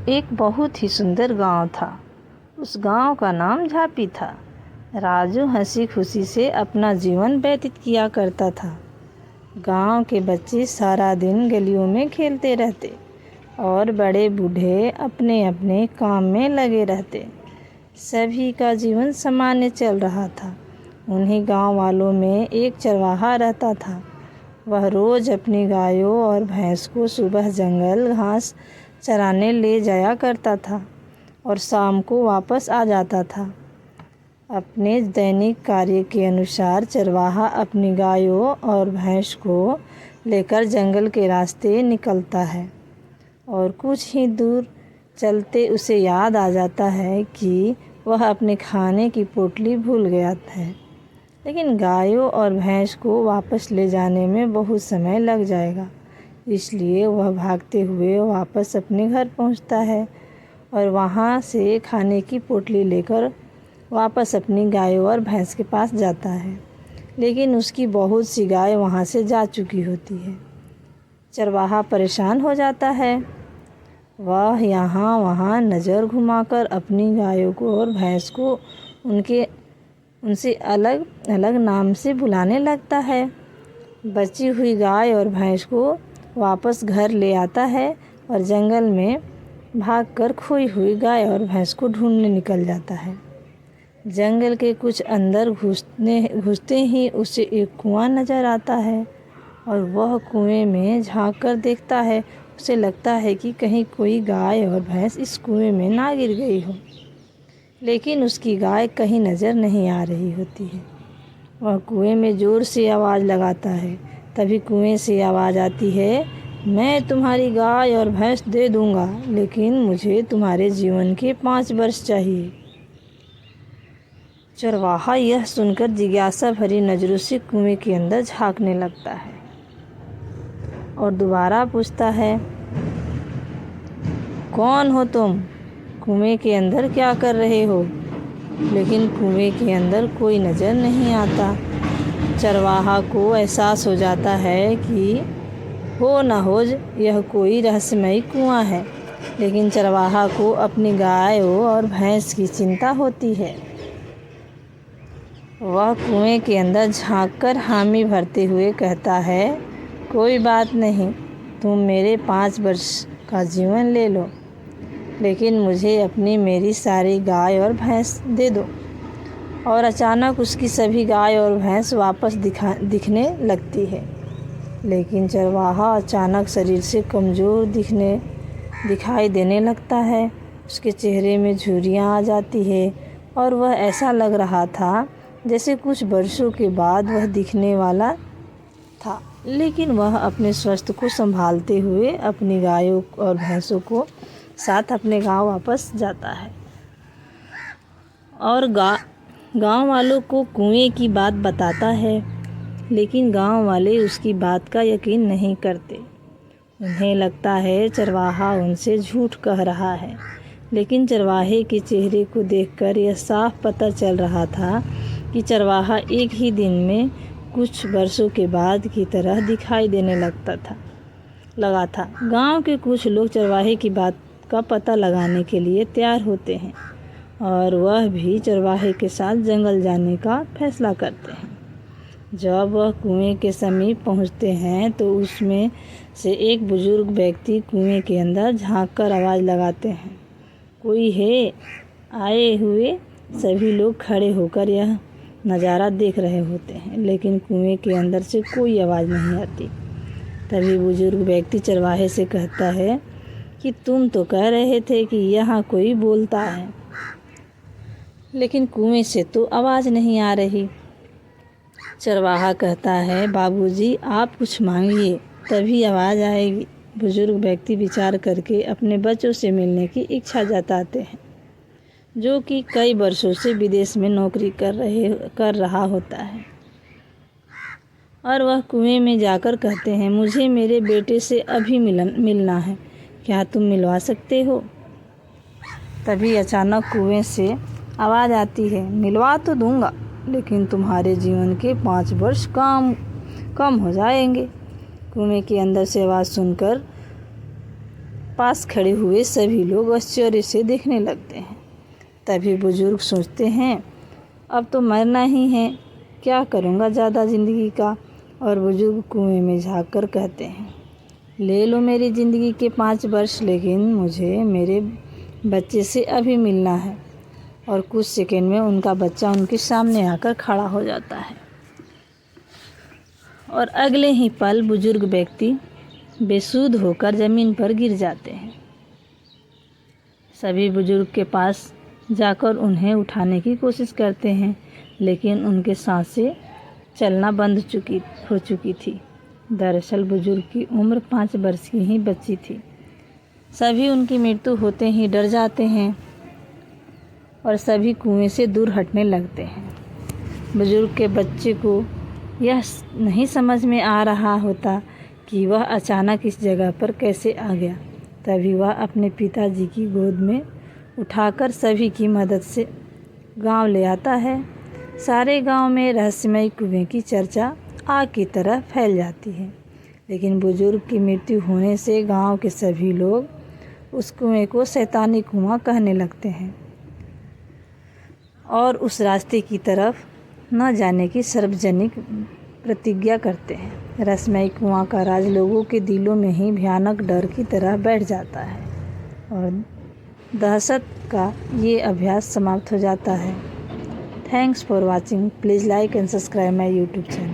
एक बहुत ही सुंदर गांव था। उस गांव का नाम झापी था। राजू हंसी खुशी से अपना जीवन व्यतीत किया करता था। गांव के बच्चे सारा दिन गलियों में खेलते रहते और बड़े बूढ़े अपने अपने काम में लगे रहते। सभी का जीवन सामान्य चल रहा था। उन्हीं गांव वालों में एक चरवाहा रहता था। वह रोज़ अपनी गायों और भैंस को सुबह जंगल घास चराने ले जाया करता था और शाम को वापस आ जाता था। अपने दैनिक कार्य के अनुसार चरवाहा अपनी गायों और भैंस को लेकर जंगल के रास्ते निकलता है और कुछ ही दूर चलते उसे याद आ जाता है कि वह अपने खाने की पोटली भूल गया है। लेकिन गायों और भैंस को वापस ले जाने में बहुत समय लग जाएगा, इसलिए वह भागते हुए वापस अपने घर पहुंचता है और वहां से खाने की पोटली लेकर वापस अपनी गायों और भैंस के पास जाता है। लेकिन उसकी बहुत सी गाय वहां से जा चुकी होती है। चरवाहा परेशान हो जाता है। वह यहाँ वहाँ नज़र घुमाकर अपनी गायों को और भैंस को उनसे अलग अलग नाम से बुलाने लगता है। बची हुई गाय और भैंस को वापस घर ले आता है और जंगल में भागकर खोई हुई गाय और भैंस को ढूंढने निकल जाता है। जंगल के कुछ अंदर घुसते ही उसे एक कुआं नज़र आता है और वह कुएं में झांक कर देखता है। उसे लगता है कि कहीं कोई गाय और भैंस इस कुएं में ना गिर गई हो, लेकिन उसकी गाय कहीं नज़र नहीं आ रही होती है। वह कुएं में ज़ोर से आवाज़ लगाता है। तभी कुएं से आवाज़ आती है, मैं तुम्हारी गाय और भैंस दे दूंगा, लेकिन मुझे तुम्हारे जीवन के 5 वर्ष चाहिए। चरवाहा यह सुनकर जिज्ञासा भरी नज़रों से कुएं के अंदर झांकने लगता है और दोबारा पूछता है, कौन हो तुम? कुएं के अंदर क्या कर रहे हो? लेकिन कुएं के अंदर कोई नज़र नहीं आता। चरवाहा को एहसास हो जाता है कि हो न हो यह कोई रहस्यमयी कुआं है, लेकिन चरवाहा को अपनी गायों और भैंस की चिंता होती है। वह कुएं के अंदर झांककर हामी भरते हुए कहता है, कोई बात नहीं, तुम मेरे 5 वर्ष का जीवन ले लो, लेकिन मुझे अपनी मेरी सारी गाय और भैंस दे दो। और अचानक उसकी सभी गाय और भैंस वापस दिखने लगती है। लेकिन चरवाहा अचानक शरीर से कमज़ोर दिखाई देने लगता है। उसके चेहरे में झुर्रियाँ आ जाती है और वह ऐसा लग रहा था जैसे कुछ वर्षों के बाद वह दिखने वाला था। लेकिन वह अपने स्वास्थ्य को संभालते हुए अपनी गायों और भैंसों को साथ अपने गांव वापस जाता है और गांव वालों को कुएं की बात बताता है। लेकिन गांव वाले उसकी बात का यकीन नहीं करते। उन्हें लगता है चरवाहा उनसे झूठ कह रहा है। लेकिन चरवाहे के चेहरे को देखकर यह साफ पता चल रहा था कि चरवाहा एक ही दिन में कुछ वर्षों के बाद की तरह दिखाई देने लगा था। गांव के कुछ लोग चरवाहे की बात का पता लगाने के लिए तैयार होते हैं और वह भी चरवाहे के साथ जंगल जाने का फैसला करते हैं। जब वह कुएं के समीप पहुंचते हैं तो उसमें से एक बुजुर्ग व्यक्ति कुएं के अंदर झांककर आवाज़ लगाते हैं, कोई है? आए हुए सभी लोग खड़े होकर यह नज़ारा देख रहे होते हैं, लेकिन कुएं के अंदर से कोई आवाज़ नहीं आती। तभी बुजुर्ग व्यक्ति चरवाहे से कहता है कि तुम तो कह रहे थे कि यहाँ कोई बोलता है, लेकिन कुएं से तो आवाज़ नहीं आ रही। चरवाहा कहता है, बाबूजी आप कुछ मांगिए, तभी आवाज़ आएगी। बुजुर्ग व्यक्ति विचार करके अपने बच्चों से मिलने की इच्छा जताते हैं, जो कि कई वर्षों से विदेश में नौकरी कर रहा होता है। और वह कुएं में जाकर कहते हैं, मुझे मेरे बेटे से अभी मिलना है, क्या तुम मिलवा सकते हो? तभी अचानक कुएं से आवाज़ आती है, मिलवा तो दूंगा, लेकिन तुम्हारे जीवन के 5 वर्ष कम हो जाएंगे। कुएं के अंदर से आवाज़ सुनकर पास खड़े हुए सभी लोग आश्चर्य से देखने लगते हैं। तभी बुजुर्ग सोचते हैं, अब तो मरना ही है, क्या करूँगा ज़्यादा ज़िंदगी का। और बुजुर्ग कुएं में झाँक कर कहते हैं, ले लो मेरी ज़िंदगी के 5 वर्ष, लेकिन मुझे मेरे बच्चे से अभी मिलना है। और कुछ सेकंड में उनका बच्चा उनके सामने आकर खड़ा हो जाता है और अगले ही पल बुजुर्ग व्यक्ति बेसुध होकर ज़मीन पर गिर जाते हैं। सभी बुजुर्ग के पास जाकर उन्हें उठाने की कोशिश करते हैं, लेकिन उनके सांसें चलना बंद हो चुकी थी। दरअसल बुजुर्ग की उम्र 5 वर्ष की ही बची थी। सभी उनकी मृत्यु होते ही डर जाते हैं और सभी कुएं से दूर हटने लगते हैं। बुजुर्ग के बच्चे को यह नहीं समझ में आ रहा होता कि वह अचानक इस जगह पर कैसे आ गया। तभी वह अपने पिताजी की गोद में उठाकर सभी की मदद से गांव ले आता है। सारे गांव में रहस्यमय कुएं की चर्चा आग की तरह फैल जाती है, लेकिन बुजुर्ग की मृत्यु होने से गांव के सभी लोग उस कुएं को शैतानी कुआं कहने लगते हैं और उस रास्ते की तरफ न जाने की सार्वजनिक प्रतिज्ञा करते हैं। रहस्यमय कुआं का राज लोगों के दिलों में ही भयानक डर की तरह बैठ जाता है और दहशत का ये अभ्यास समाप्त हो जाता है। Thanks for watching. Please like and subscribe my YouTube channel.